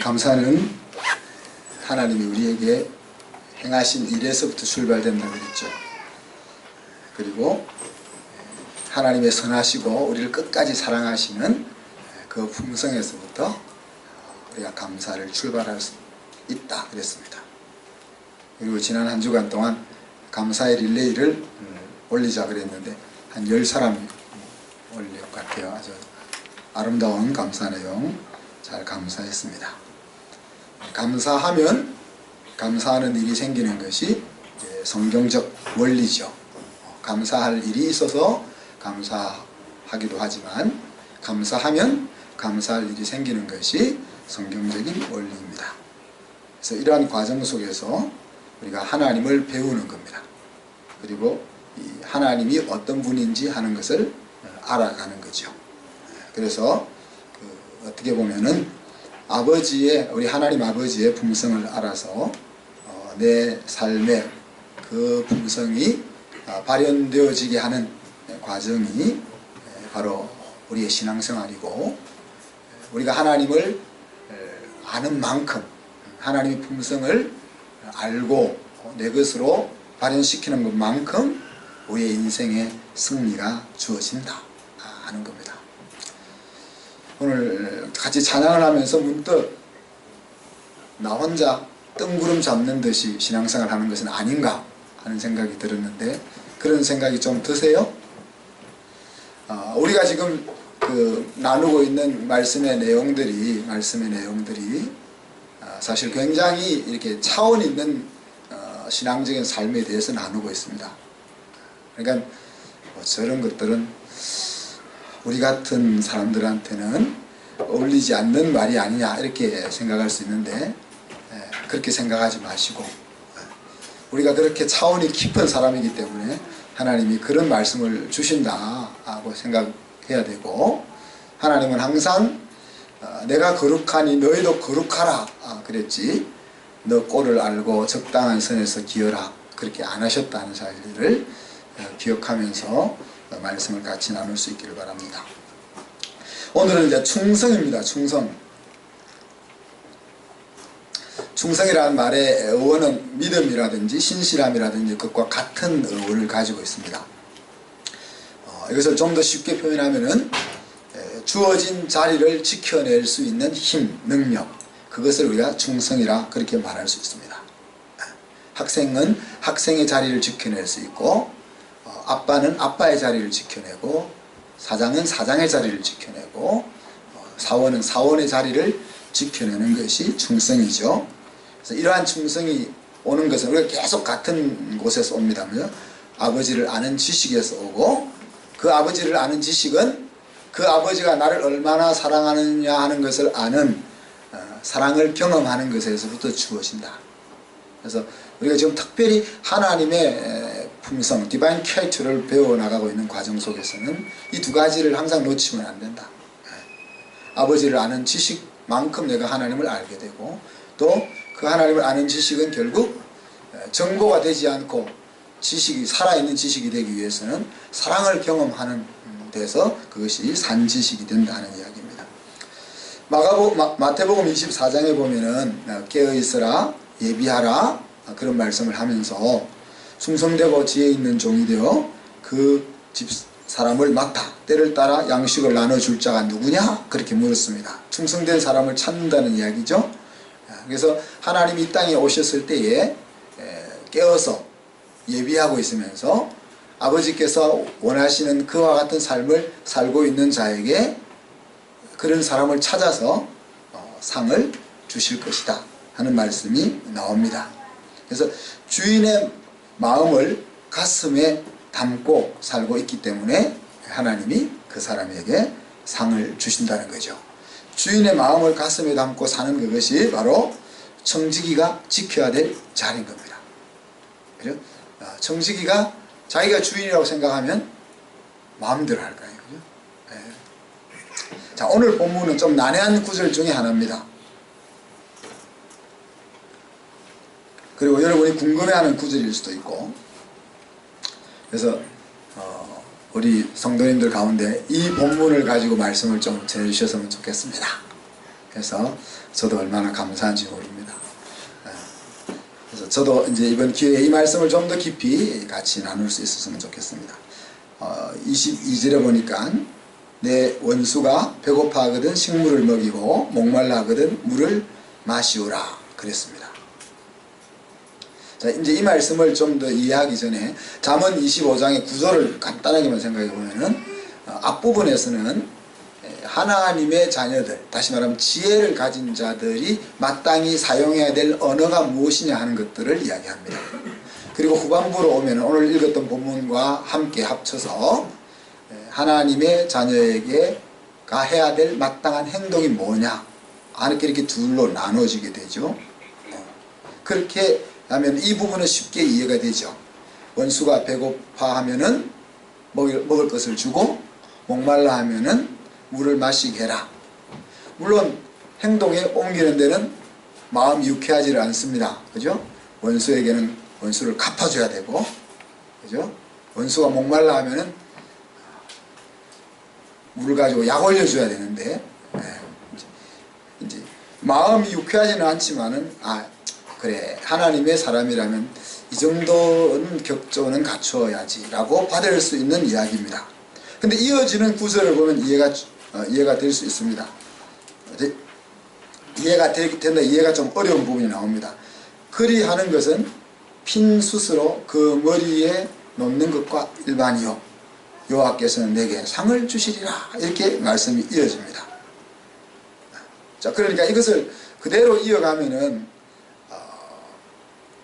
감사는 하나님이 우리에게 행하신 일에서부터 출발된다고 그랬죠. 그리고 하나님의 선하시고 우리를 끝까지 사랑하시는 그 품성에서부터 우리가 감사를 출발할 수 있다 그랬습니다. 그리고 지난 한 주간 동안 감사의 릴레이를 올리자 그랬는데 한 10사람이 올릴 것 같아요. 아주 아름다운 감사 내용 잘 감사했습니다. 감사하면 감사하는 일이 생기는 것이 성경적 원리죠. 감사할 일이 있어서 감사하기도 하지만 감사하면 감사할 일이 생기는 것이 성경적인 원리입니다. 그래서 이러한 과정 속에서 우리가 하나님을 배우는 겁니다. 그리고 이 하나님이 어떤 분인지 하는 것을 알아가는 거죠. 그래서 어떻게 보면은 우리 하나님 아버지의 품성을 알아서 내 삶에 그 품성이 발현되어지게 하는 과정이 바로 우리의 신앙생활이고, 우리가 하나님을 아는 만큼 하나님의 품성을 알고 내 것으로 발현시키는 것만큼 우리의 인생에 승리가 주어진다 하는 겁니다. 오늘 같이 찬양을 하면서 문득 나 혼자 뜬구름 잡는 듯이 신앙생활 하는 것은 아닌가 하는 생각이 들었는데, 그런 생각이 좀 드세요? 우리가 지금 나누고 있는 말씀의 내용들이 사실 굉장히 이렇게 차원 있는 신앙적인 삶에 대해서 나누고 있습니다. 그러니까 저런 것들은 우리 같은 사람들한테는 어울리지 않는 말이 아니냐 이렇게 생각할 수 있는데, 그렇게 생각하지 마시고, 우리가 그렇게 차원이 깊은 사람이기 때문에 하나님이 그런 말씀을 주신다고 생각해야 되고, 하나님은 항상 내가 거룩하니 너희도 거룩하라 그랬지, 너 꼴을 알고 적당한 선에서 기어라 그렇게 안 하셨다는 사실을 기억하면서 말씀을 같이 나눌 수 있기를 바랍니다. 오늘은 이제 충성입니다. 충성이라는 말의 어원은 믿음이라든지 신실함이라든지 그것과 같은 어원을 가지고 있습니다. 이것을 좀 더 쉽게 표현하면은 주어진 자리를 지켜낼 수 있는 힘, 능력, 그것을 우리가 충성이라 그렇게 말할 수 있습니다. 학생은 학생의 자리를 지켜낼 수 있고, 아빠는 아빠의 자리를 지켜내고, 사장은 사장의 자리를 지켜내고, 사원은 사원의 자리를 지켜내는 것이 충성이죠. 그래서 이러한 충성이 오는 것은 우리가 계속 같은 곳에서 옵니다. 아버지를 아는 지식에서 오고, 그 아버지를 아는 지식은 그 아버지가 나를 얼마나 사랑하느냐 하는 것을 아는 사랑을 경험하는 것에서부터 주어진다. 그래서 우리가 지금 특별히 하나님의 품성, 디바인 캐릭터를 배워나가고 있는 과정 속에서는 이 두 가지를 항상 놓치면 안 된다. 아버지를 아는 지식만큼 내가 하나님을 알게 되고, 또 그 하나님을 아는 지식은 결국 정보가 되지 않고 지식이 살아있는 지식이 되기 위해서는 사랑을 경험하는 데서 그것이 산지식이 된다는 이야기입니다. 마태복음 24장에 보면은 깨어있으라 예비하라 그런 말씀을 하면서 충성되고 지혜 있는 종이 되어 그 집 사람을 맡아 때를 따라 양식을 나눠줄 자가 누구냐 그렇게 물었습니다. 충성된 사람을 찾는다는 이야기죠. 그래서 하나님이 이 땅에 오셨을 때에 깨어서 예비하고 있으면서 아버지께서 원하시는 그와 같은 삶을 살고 있는 자에게 그런 사람을 찾아서 상을 주실 것이다 하는 말씀이 나옵니다. 그래서 주인의 마음을 가슴에 담고 살고 있기 때문에 하나님이 그 사람에게 상을 주신다는 거죠. 주인의 마음을 가슴에 담고 사는 그것이 바로 청지기가 지켜야 될 자리인 겁니다. 그죠? 청지기가 자기가 주인이라고 생각하면 마음대로 할 거예요. 그죠? 네. 자, 오늘 본문은 좀 난해한 구절 중에 하나입니다. 그리고 여러분이 궁금해하는 구절일 수도 있고, 그래서 우리 성도님들 가운데 이 본문을 가지고 말씀을 좀 전해주셨으면 좋겠습니다. 해서 저도 얼마나 감사한지 모릅니다. 그래서 저도 이제 이번 기회에 이 말씀을 좀 더 깊이 같이 나눌 수 있었으면 좋겠습니다. 22절에 보니까 내 원수가 배고파하거든 식물을 먹이고 목말라 하거든 물을 마시오라 그랬습니다. 자, 이제 이 말씀을 좀 더 이해하기 전에 잠언 25장의 구조를 간단하게만 생각해 보면은 앞부분에서는 하나님의 자녀들, 다시 말하면 지혜를 가진 자들이 마땅히 사용해야 될 언어가 무엇이냐 하는 것들을 이야기합니다. 그리고 후반부로 오면 오늘 읽었던 본문과 함께 합쳐서 하나님의 자녀에게가 해야 될 마땅한 행동이 뭐냐 이렇게 둘로 나눠지게 되죠. 그렇게 하면 이 부분은 쉽게 이해가 되죠. 원수가 배고파하면은 먹을 것을 주고 목말라 하면은 물을 마시게 해라. 물론 행동에 옮기는 데는 마음이 유쾌하지를 않습니다. 그죠? 원수에게는 원수를 갚아줘야 되고, 그죠? 원수가 목말라 하면은 물을 가지고 약 올려줘야 되는데, 이제 마음이 유쾌하지는 않지만은, 그래, 하나님의 사람이라면 이 정도는 격조는 갖추어야지 라고 받을 수 있는 이야기입니다. 근데 이어지는 구절을 보면 이해가 될 수 있습니다. 이해가 좀 어려운 부분이 나옵니다. 그리하는 것은 핀 숯으로 그 머리에 놓는 것과 일반이요 여호와께서는 내게 상을 주시리라 이렇게 말씀이 이어집니다. 자, 그러니까 이것을 그대로 이어가면은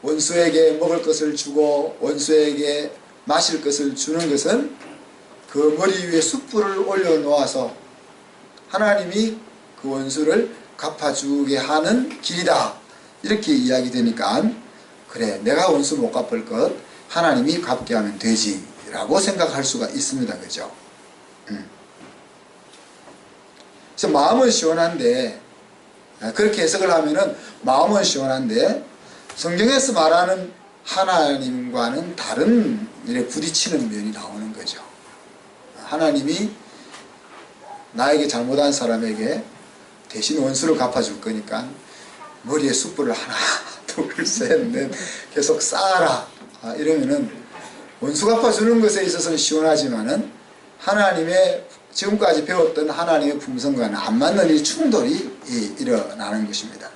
원수에게 먹을 것을 주고 원수에게 마실 것을 주는 것은 그 머리 위에 숯불을 올려놓아서 하나님이 그 원수를 갚아주게 하는 길이다 이렇게 이야기되니까 그래 내가 원수 못 갚을 것 하나님이 갚게 하면 되지 라고 생각할 수가 있습니다. 그죠? 그래서 마음은 시원한데 그렇게 해석을 하면은 마음은 시원한데 성경에서 말하는 하나님과는 다른 일에 부딪히는 면이 나오는 거죠. 하나님이 나에게 잘못한 사람에게 대신 원수를 갚아줄 거니까 머리에 숯불을 하나 둘 셋 넷 계속 쌓아라 이러면은 원수 갚아주는 것에 있어서는 시원하지만은 하나님의 지금까지 배웠던 하나님의 품성과는 안 맞는 이 충돌이 일어나는 것입니다.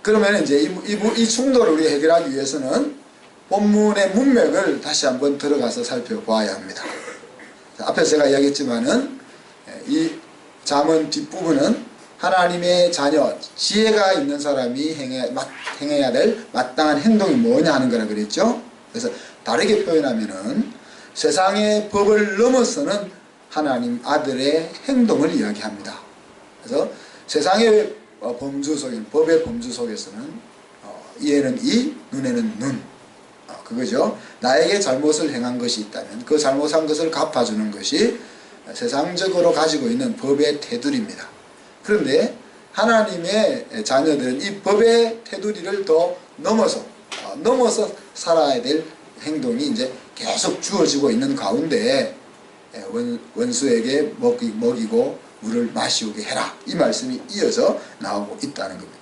그러면 이제 이 충돌을 우리 해결하기 위해서는 본문의 문맥을 다시 한번 들어가서 살펴보아야 합니다. 앞에서 제가 이야기했지만은 이 잠언 뒷부분은 하나님의 자녀, 지혜가 있는 사람이 행해야 될 마땅한 행동이 뭐냐 하는 거라 그랬죠. 그래서 다르게 표현하면은 세상의 법을 넘어서는 하나님 아들의 행동을 이야기합니다. 그래서 세상의 범주 속에, 법의 범주 속에서는 이에는 이, 눈에는 눈 그거죠. 나에게 잘못을 행한 것이 있다면 그 잘못한 것을 갚아주는 것이 세상적으로 가지고 있는 법의 테두리입니다. 그런데 하나님의 자녀들은 이 법의 테두리를 더 넘어서 살아야 될 행동이 이제 계속 주어지고 있는 가운데 원수에게 먹이고 물을 마시우게 해라 이 말씀이 이어져 나오고 있다는 겁니다.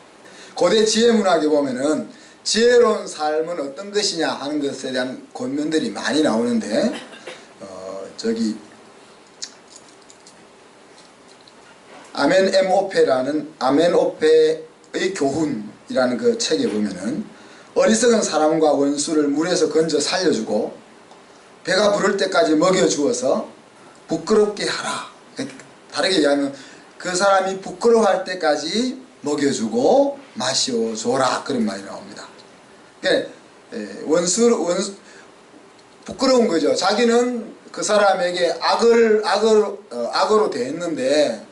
고대 지혜 문학에 보면은 지혜로운 삶은 어떤 것이냐 하는 것에 대한 권면들이 많이 나오는데 저기 아멘오페의 교훈이라는 그 책에 보면은 어리석은 사람과 원수를 물에서 건져 살려주고 배가 부를 때까지 먹여주어서 부끄럽게 하라. 다르게 얘기하면 그 사람이 부끄러워할 때까지 먹여주고 마셔줘라 그런 말이 나옵니다. 그러니까 부끄러운 거죠. 자기는 그 사람에게 악으로 대했는데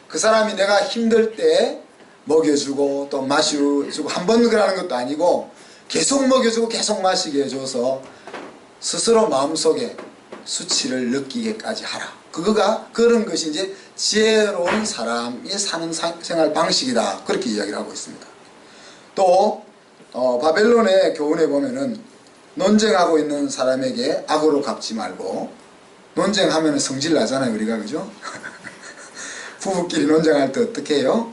그 사람이 내가 힘들 때 먹여주고 또 마셔주고 한 번 그러는 것도 아니고 계속 먹여주고 계속 마시게 해줘서 스스로 마음속에 수치를 느끼게까지 하라. 그런 것이 이제 지혜로운 사람이 사는 생활 방식이다. 그렇게 이야기를 하고 있습니다. 또 바벨론의 교훈에 보면은 논쟁하고 있는 사람에게 악으로 갚지 말고 논쟁하면 성질 나잖아요. 우리가 그죠? 부부끼리 논쟁할 때 어떻게 해요?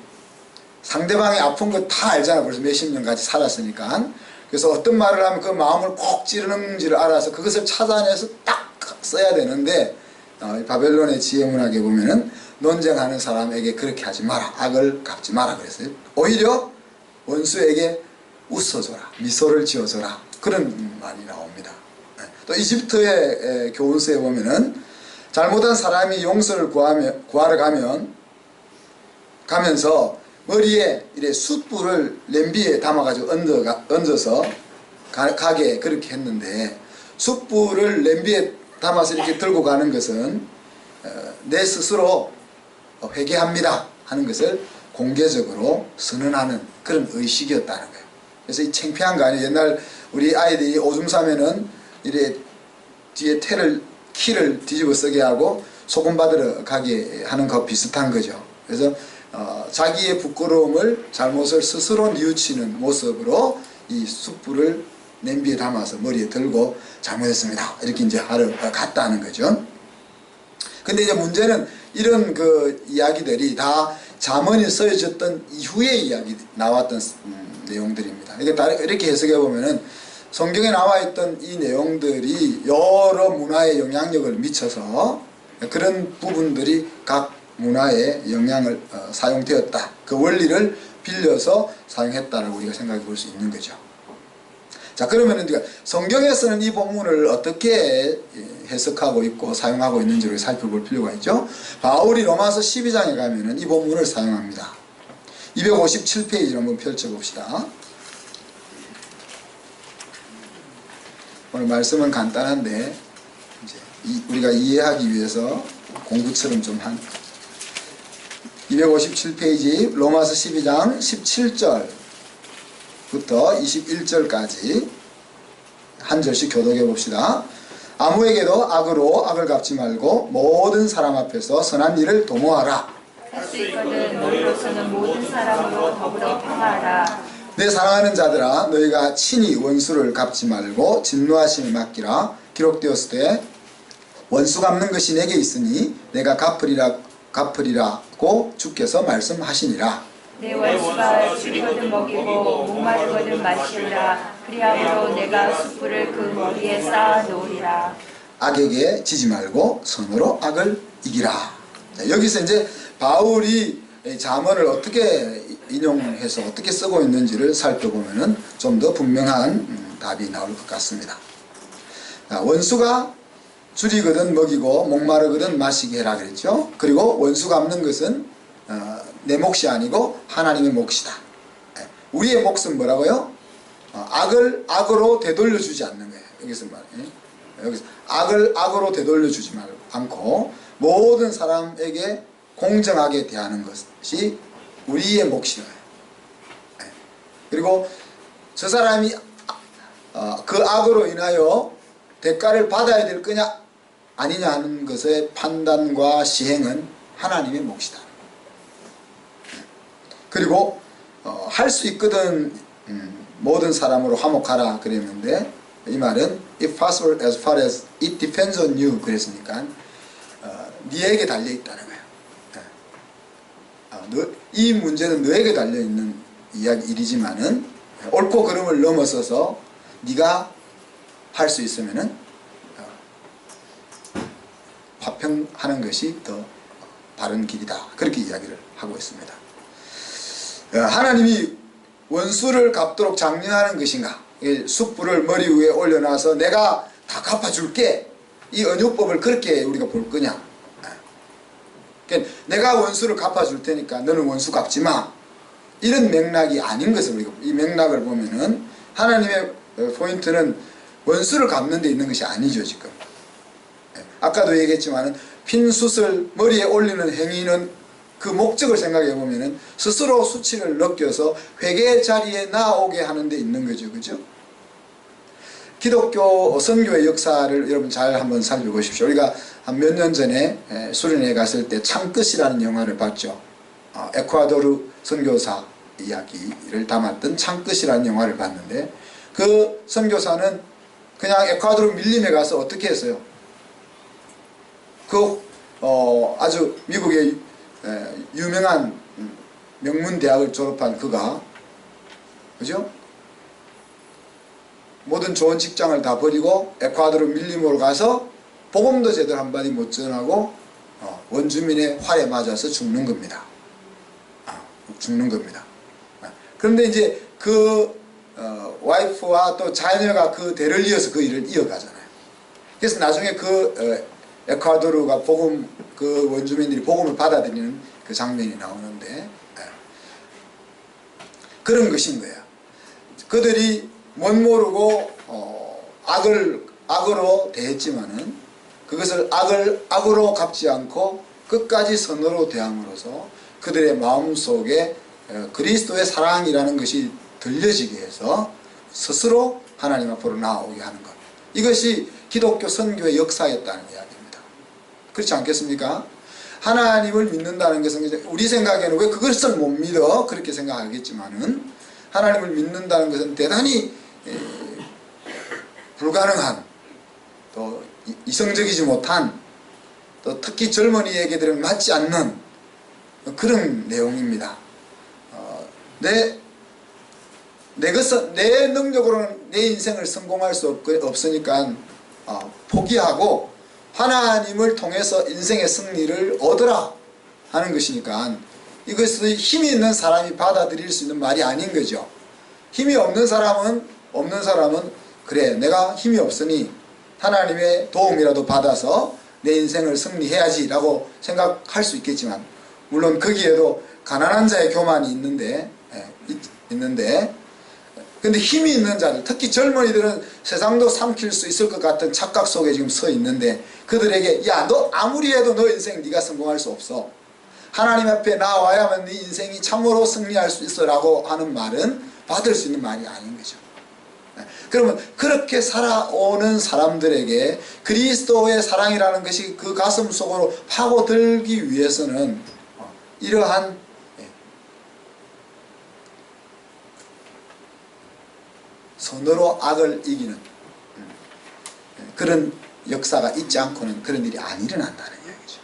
상대방이 아픈 거 다 알잖아. 벌써 몇십 년 같이 살았으니까. 그래서 어떤 말을 하면 그 마음을 꼭 찌르는지를 알아서 그것을 찾아내서 딱 써야 되는데 바벨론의 지혜 문학에 보면은 논쟁하는 사람에게 그렇게 하지 마라. 악을 갚지 마라 그랬어요. 오히려 원수에게 웃어줘라. 미소를 지어줘라. 그런 말이 나옵니다. 또 이집트의 교훈서에 보면은 잘못한 사람이 용서를 구하러 가면서 머리에 이래 숯불을 냄비에 담아가지고 얹어서 가게 그렇게 했는데, 숯불을 냄비에 담아서 이렇게 들고 가는 것은 내 스스로 회개합니다 하는 것을 공개적으로 선언하는 그런 의식이었다는 거예요. 그래서 이 창피한 거 아니에요. 옛날 우리 아이들이 오줌 싸면은 이래 뒤에 키를 뒤집어 쓰게 하고 소금 받으러 가게 하는 거 비슷한 거죠. 그래서 자기의 부끄러움을 잘못을 스스로 뉘우치는 모습으로 이 숯불을 냄비에 담아서 머리에 들고 잘못했습니다 이렇게 이제 하러 갔다는 거죠. 근데 이제 문제는 이런 그 이야기들이 다 잠언이 쓰여졌던 이후의 이야기 나왔던 내용들입니다. 이렇게 해석해 보면은 성경에 나와 있던 이 내용들이 여러 문화에 영향력을 미쳐서 그런 부분들이 각 문화에 영향을 사용되었다. 그 원리를 빌려서 사용했다라고 우리가 생각해 볼 수 있는 거죠. 자, 그러면은 성경에서는 이 본문을 어떻게 해석하고 있고 사용하고 있는지를 살펴볼 필요가 있죠. 바울이 로마서 12장에 가면은 이 본문을 사용합니다. 257페이지를 한번 펼쳐봅시다. 오늘 말씀은 간단한데 이제 우리가 이해하기 위해서 공부처럼 좀 257페이지 로마서 12장 17절부터 21절까지 한 절씩 교독해 봅시다. 아무에게도 악으로 악을 갚지 말고 모든 사람 앞에서 선한 일을 도모하라. 할 수 있거든 너희로서는 모든 사람으로 더불어 평화하라. 내 사랑하는 자들아, 너희가 친히 원수를 갚지 말고 진노하심을 맡기라. 기록되었을 때 원수 갚는 것이 내게 있으니 내가 갚으리라고 주께서 말씀하시니라. 내 원수가 줄이거든 먹이고 목마르거든 마시우라. 그리함으로 내가 숯불을 그 머리에 쌓아 놓으리라. 악에게 지지 말고 선으로 악을 이기라. 자, 여기서 이제 바울이 잠언을 어떻게 인용해서 어떻게 쓰고 있는지를 살펴보면은 좀 더 분명한 답이 나올 것 같습니다. 자, 원수가 줄이거든 먹이고 목마르거든 마시게 해라 그랬죠. 그리고 원수 갚는 것은 내 몫이 아니고 하나님의 몫이다. 우리의 몫은 뭐라고요? 악을 악으로 되돌려 주지 않는 거예요. 여기서 말이에요. 여기서 악을 악으로 되돌려 주지 않고 모든 사람에게 공정하게 대하는 것이 우리의 몫이에요. 그리고 저 사람이 그 악으로 인하여 대가를 받아야 될 거냐 아니냐 하는 것의 판단과 시행은 하나님의 몫이다. 그리고 할 수 있거든 모든 사람으로 화목하라 그랬는데, 이 말은 if possible as far as it depends on you 그랬으니까 네에게 달려있다는 거예요. 이 문제는 너에게 달려있는 일이지만은 옳고 그름을 넘어서서 네가 할 수 있으면은 화평하는 것이 더 바른 길이다. 그렇게 이야기를 하고 있습니다. 하나님이 원수를 갚도록 장려하는 것인가? 숯불을 머리 위에 올려놔서 내가 다 갚아줄게, 이 언유법을 그렇게 우리가 볼 거냐? 그러니까 내가 원수를 갚아줄 테니까 너는 원수 갚지 마, 이런 맥락이 아닌 것을 우리가, 이 맥락을 보면은 하나님의 포인트는 원수를 갚는 데 있는 것이 아니죠. 지금 아까도 얘기했지만은 핀 숯을 머리에 올리는 행위는 그 목적을 생각해 보면은 스스로 수치를 느껴서 회개의 자리에 나오게 하는 데 있는 거죠. 그죠? 기독교 선교의 역사를 여러분 잘 한번 살펴보십시오. 우리가 한 몇 년 전에 수련회 갔을 때 창끝이라는 영화를 봤죠. 에콰도르 선교사 이야기를 담았던 창끝이라는 영화를 봤는데, 그 선교사는 그냥 에콰도르 밀림에 가서 어떻게 했어요? 아주 미국의 유명한 명문 대학을 졸업한 그가, 그죠? 모든 좋은 직장을 다 버리고 에콰도르 밀림으로 가서 복음도 제대로 한마디 못 전하고 원주민의 활에 맞아서 죽는 겁니다. 죽는 겁니다. 그런데 이제 그 와이프와 또 자녀가 그 대를 이어서 그 일을 이어가잖아요. 그래서 나중에 그 에콰도르가 복음, 그 원주민들이 복음을 받아들이는 그 장면이 나오는데, 그런 것인 거예요. 그들이 못 모르고 악으로 대했지만은 그것을 악으로 갚지 않고 끝까지 선으로 대함으로써 그들의 마음속에 그리스도의 사랑이라는 것이 들려지게 해서 스스로 하나님 앞으로 나아오게 하는 것. 이것이 기독교 선교의 역사였다는 이야기입니다. 그렇지 않겠습니까? 하나님을 믿는다는 것은 우리 생각에는 왜 그것을 못 믿어? 그렇게 생각하겠지만은 하나님을 믿는다는 것은 대단히 불가능한, 또 이성적이지 못한, 또 특히 젊은이에게들은 맞지 않는 그런 내용입니다. 내 능력으로는 내 인생을 성공할 수 없으니까 포기하고 하나님을 통해서 인생의 승리를 얻으라 하는 것이니까, 이것이 힘이 있는 사람이 받아들일 수 있는 말이 아닌 거죠. 힘이 없는 사람은 그래, 내가 힘이 없으니 하나님의 도움이라도 받아서 내 인생을 승리해야지 라고 생각할 수 있겠지만, 물론 거기에도 가난한 자의 교만이 있는데 근데 힘이 있는 자들, 특히 젊은이들은 세상도 삼킬 수 있을 것 같은 착각 속에 지금 서 있는데, 그들에게 야, 너 아무리 해도 너 인생 네가 성공할 수 없어, 하나님 앞에 나와야만 네 인생이 참으로 승리할 수 있어 라고 하는 말은 받을 수 있는 말이 아닌 거죠. 그러면 그렇게 살아오는 사람들에게 그리스도의 사랑이라는 것이 그 가슴 속으로 파고들기 위해서는 이러한 선으로 악을 이기는 그런 역사가 있지 않고는 그런 일이 안 일어난다는 이야기죠.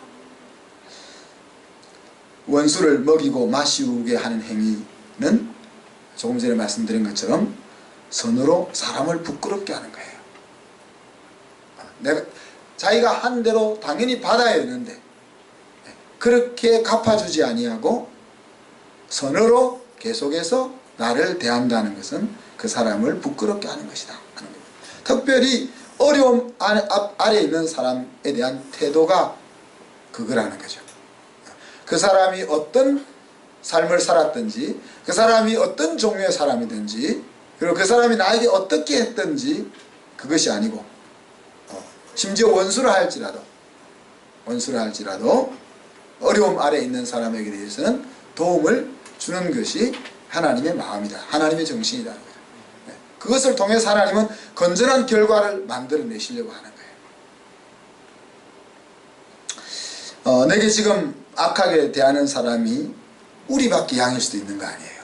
원수를 먹이고 마시우게 하는 행위는 조금 전에 말씀드린 것처럼 선으로 사람을 부끄럽게 하는 거예요. 자기가 한 대로 당연히 받아야 되는데 그렇게 갚아주지 아니하고 선으로 계속해서 나를 대한다는 것은 그 사람을 부끄럽게 하는 것이다 하는 겁니다. 특별히 어려움 아래에 있는 사람에 대한 태도가 그거라는 거죠. 그 사람이 어떤 삶을 살았든지, 그 사람이 어떤 종류의 사람이든지, 그리고 그 사람이 나에게 어떻게 했든지 그것이 아니고, 심지어 원수를 할지라도 어려움 아래에 있는 사람에게 대해서는 도움을 주는 것이 하나님의 마음이다, 하나님의 정신이다. 그것을 통해서 하나님은 건전한 결과를 만들어내시려고 하는 거예요. 내게 지금 악하게 대하는 사람이 우리밖에 양일 수도 있는 거 아니에요.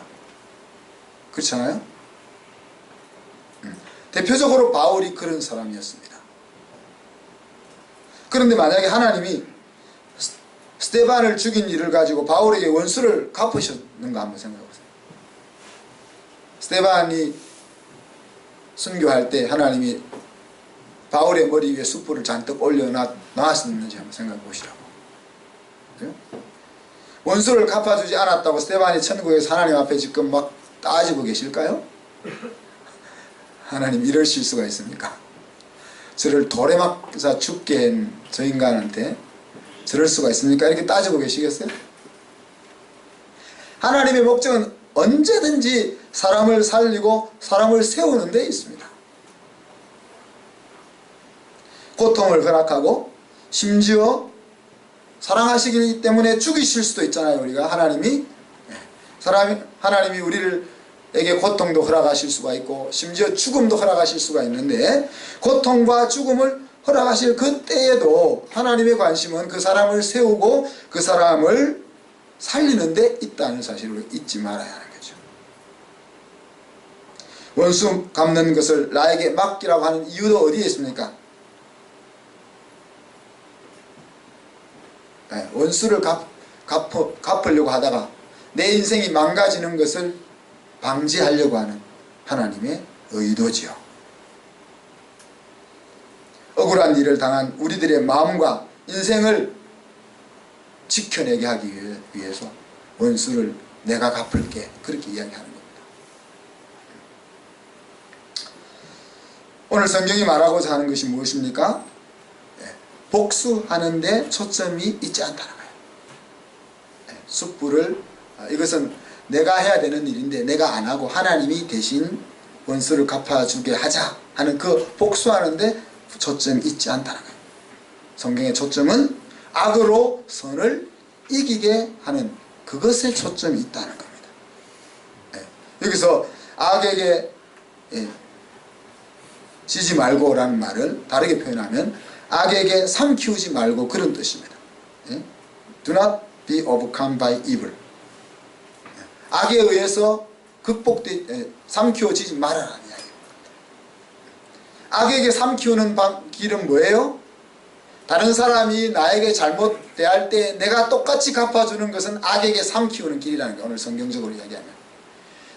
그렇잖아요? 대표적으로 바울이 그런 사람이었습니다. 그런데 만약에 하나님이 스데반을 죽인 일을 가지고 바울에게 원수를 갚으셨는가 한번 생각해보세요. 스데반이 순교할 때 하나님이 바울의 머리 위에 숯불을 잔뜩 올려놨었는지 한번 생각해 보시라고. 그죠? 원수를 갚아주지 않았다고 스데반이 천국에서 하나님 앞에 지금 막 따지고 계실까요? 하나님 이러실 수가 있습니까? 저를 돌에 맞자 죽게 한 저 인간한테 저럴 수가 있습니까? 이렇게 따지고 계시겠어요? 하나님의 목적은 언제든지 사람을 살리고 사람을 세우는 데 있습니다. 고통을 허락하고 심지어 사랑하시기 때문에 죽이실 수도 있잖아요. 우리가 하나님이 우리에게 고통도 허락하실 수가 있고 심지어 죽음도 허락하실 수가 있는데, 고통과 죽음을 허락하실 그때에도 하나님의 관심은 그 사람을 세우고 그 사람을 살리는 데 있다는 사실을 잊지 말아야 하는 거죠. 원수 갚는 것을 나에게 맡기라고 하는 이유도 어디에 있습니까? 원수를 갚으려고 하다가 내 인생이 망가지는 것을 방지하려고 하는 하나님의 의도지요. 억울한 일을 당한 우리들의 마음과 인생을 지켜내게 하기 위해서 원수를 내가 갚을게, 그렇게 이야기하는 겁니다. 오늘 성경이 말하고자 하는 것이 무엇입니까? 복수하는 데 초점이 있지 않다는 거예요. 숯불을, 이것은 내가 해야 되는 일인데 내가 안 하고 하나님이 대신 원수를 갚아주게 하자 하는 그 복수하는 데 초점이 있지 않다는 거예요. 성경의 초점은 악으로 선을 이기게 하는 그것에 초점이 있다는 겁니다. 여기서 악에게 지지 말고라는 말을 다르게 표현하면 악에게 삼키우지 말고, 그런 뜻입니다. Do not be overcome by evil. 악에 의해서 삼키워지지 말아라는 이야기입니다. 악에게 삼키우는 길은 뭐예요? 다른 사람이 나에게 잘못 대할 때 내가 똑같이 갚아주는 것은 악에게 삼키우는 길이라는 거예요. 오늘 성경적으로 이야기하면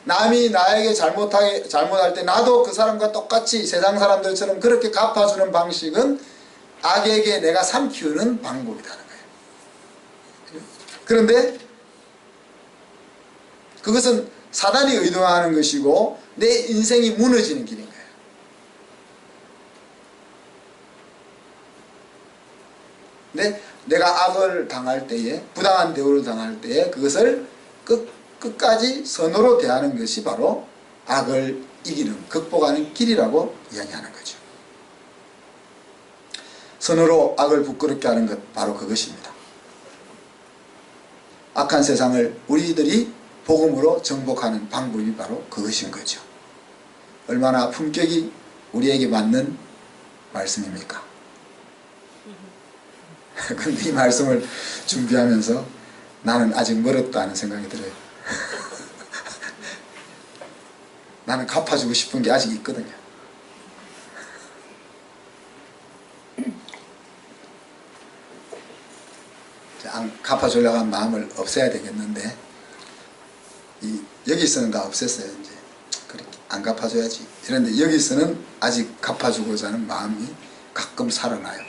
남이 나에게 잘못할 때 나도 그 사람과 똑같이 세상 사람들처럼 그렇게 갚아주는 방식은 악에게 내가 삼키우는 방법이라는 거예요. 그런데 그것은 사단이 의도하는 것이고 내 인생이 무너지는 길인 거예요. 근데 내가 악을 당할 때에, 부당한 대우를 당할 때에 그것을 끝까지 선으로 대하는 것이 바로 악을 이기는, 극복하는 길이라고 이야기하는 거죠. 선으로 악을 부끄럽게 하는 것, 바로 그것입니다. 악한 세상을 우리들이 복음으로 정복하는 방법이 바로 그것인 거죠. 얼마나 품격이 우리에게 맞는 말씀입니까? 근데 이 말씀을 준비하면서 나는 아직 멀었다 하는 생각이 들어요. 나는 갚아주고 싶은 게 아직 있거든요. 안 갚아주려고 하는 마음을 없애야 되겠는데, 여기서는 다 없앴어요. 이제 그렇게 안 갚아줘야지. 그런데 여기서는 아직 갚아주고자 하는 마음이 가끔 살아나요.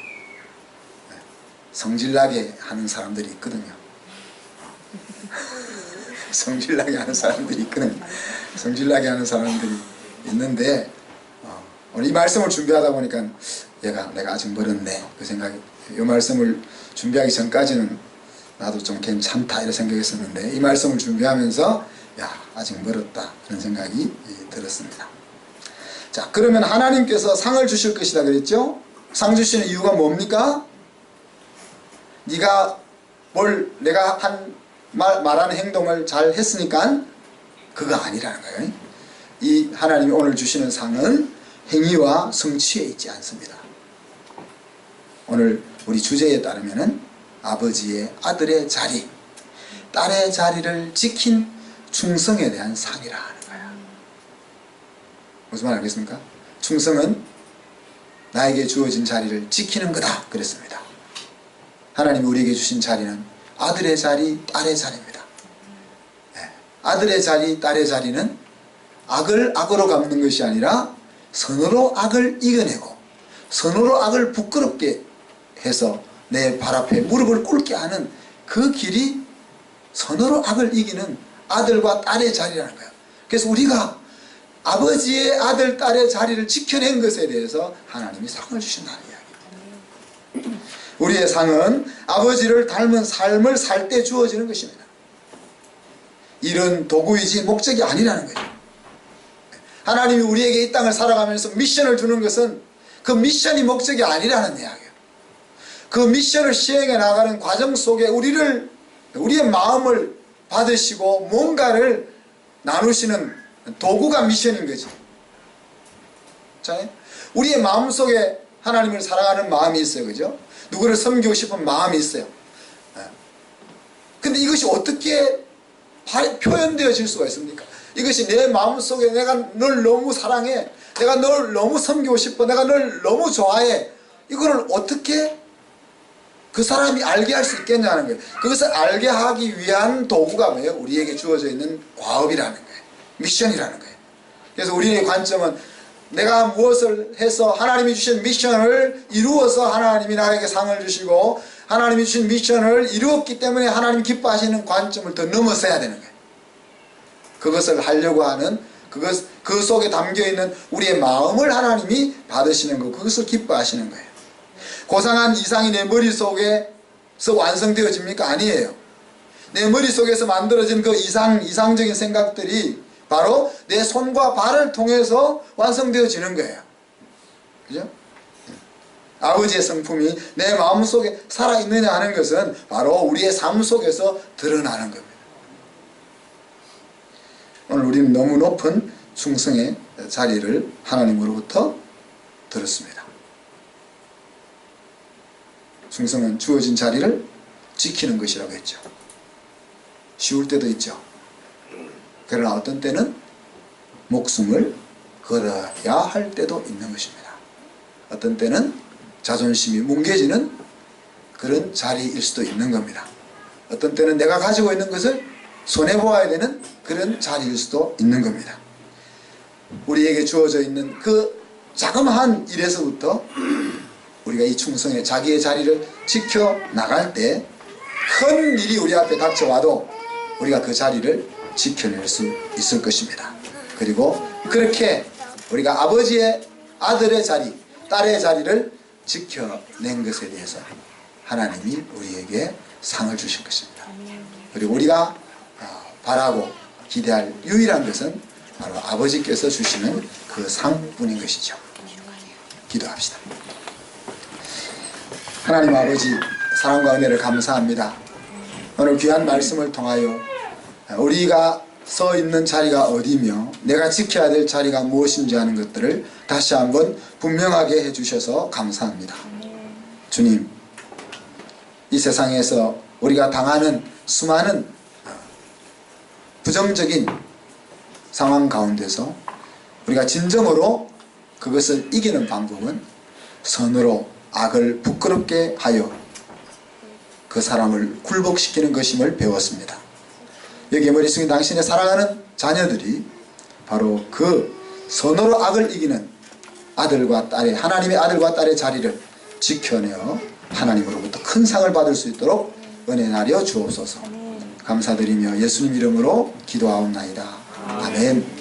성질나게 하는 사람들이 있거든요. 성질나게 하는 사람들이 있거든요. 성질나게 하는 사람들이 있는데, 오늘 이 말씀을 준비하다 보니까 내가 아직 멀었네, 그 생각이, 이 말씀을 준비하기 전까지는 나도 좀 괜찮다 이런 생각했었는데, 이 말씀을 준비하면서 아직 멀었다 그런 생각이 들었습니다. 자, 그러면 하나님께서 상을 주실 것이다 그랬죠? 상 주시는 이유가 뭡니까? 네가 내가 말하는 행동을 잘 했으니까 그거 아니라는 거예요. 이 하나님이 오늘 주시는 상은 행위와 성취에 있지 않습니다. 오늘 우리 주제에 따르면은 아버지의 아들의 자리, 딸의 자리를 지킨 충성에 대한 상이라 하는 거야. 무슨 말 알겠습니까? 충성은 나에게 주어진 자리를 지키는 거다 그랬습니다. 하나님이 우리에게 주신 자리는 아들의 자리, 딸의 자리입니다. 아들의 자리, 딸의 자리는 악을 악으로 갚는 것이 아니라 선으로 악을 이겨내고 선으로 악을 부끄럽게 해서 내 발 앞에 무릎을 꿇게 하는 그 길이 선으로 악을 이기는 아들과 딸의 자리라는 거예요. 그래서 우리가 아버지의 아들, 딸의 자리를 지켜낸 것에 대해서 하나님이 상을 주신다는 이야기입니다. 우리의 상은 아버지를 닮은 삶을 살 때 주어지는 것입니다. 일은 도구이지 목적이 아니라는 거죠. 하나님이 우리에게 이 땅을 살아가면서 미션을 주는 것은 그 미션이 목적이 아니라는 이야기예요. 그 미션을 시행해 나가는 과정 속에 우리의 마음을 받으시고 뭔가를 나누시는 도구가 미션인 거지. 자, 우리의 마음속에 하나님을 사랑하는 마음이 있어요. 그죠? 누구를 섬기고 싶은 마음이 있어요. 근데 이것이 어떻게 표현되어질 수가 있습니까? 이것이 내 마음속에 내가 널 너무 사랑해, 내가 널 너무 섬기고 싶어, 내가 널 너무 좋아해, 이거를 어떻게 그 사람이 알게 할 수 있겠냐는 거예요. 그것을 알게 하기 위한 도구가 뭐예요? 우리에게 주어져 있는 과업이라는 거예요. 미션이라는 거예요. 그래서 우리의 관점은 내가 무엇을 해서 하나님이 주신 미션을 이루어서 하나님이 나에게 상을 주시고 하나님이 주신 미션을 이루었기 때문에 하나님 기뻐하시는 관점을 더 넘어서야 되는 거예요. 그것을 하려고 하는 그 속에 담겨있는 우리의 마음을 하나님이 받으시는 거, 그것을 기뻐하시는 거예요. 고상한 이상이 내 머릿속에서 완성되어집니까? 아니에요. 내 머릿속에서 만들어진 그 이상적인 생각들이 바로 내 손과 발을 통해서 완성되어지는 거예요. 그죠? 아버지의 성품이 내 마음속에 살아있느냐 하는 것은 바로 우리의 삶 속에서 드러나는 겁니다. 오늘 우리는 너무 높은 충성의 자리를 하나님으로부터 들었습니다. 충성은 주어진 자리를 지키는 것이라고 했죠. 쉬울 때도 있죠. 그러나 어떤 때는 목숨을 걸어야 할 때도 있는 것입니다. 어떤 때는 자존심이 뭉개지는 그런 자리일 수도 있는 겁니다. 어떤 때는 내가 가지고 있는 것을 손해보아야 되는 그런 자리일 수도 있는 겁니다. 우리에게 주어져 있는 그 자그마한 일에서부터 우리가 이 충성의 자기의 자리를 지켜나갈 때 큰 일이 우리 앞에 닥쳐와도 우리가 그 자리를 지켜낼 수 있을 것입니다. 그리고 그렇게 우리가 아버지의 아들의 자리, 딸의 자리를 지켜낸 것에 대해서 하나님이 우리에게 상을 주실 것입니다. 그리고 우리가 바라고 기대할 유일한 것은 바로 아버지께서 주시는 그 상뿐인 것이죠. 기도합시다. 하나님 아버지, 사랑과 은혜를 감사합니다. 오늘 귀한 말씀을 통하여 우리가 서 있는 자리가 어디며 내가 지켜야 될 자리가 무엇인지 하는 것들을 다시 한번 분명하게 해주셔서 감사합니다. 주님, 이 세상에서 우리가 당하는 수많은 부정적인 상황 가운데서 우리가 진정으로 그것을 이기는 방법은 선으로 악을 부끄럽게 하여 그 사람을 굴복시키는 것임을 배웠습니다. 여기 머릿속에 당신의 사랑하는 자녀들이 바로 그 선으로 악을 이기는 아들과 딸의, 하나님의 아들과 딸의 자리를 지켜내어 하나님으로부터 큰 상을 받을 수 있도록 은혜 나려 주옵소서. 감사드리며 예수님 이름으로 기도하옵나이다. 아멘.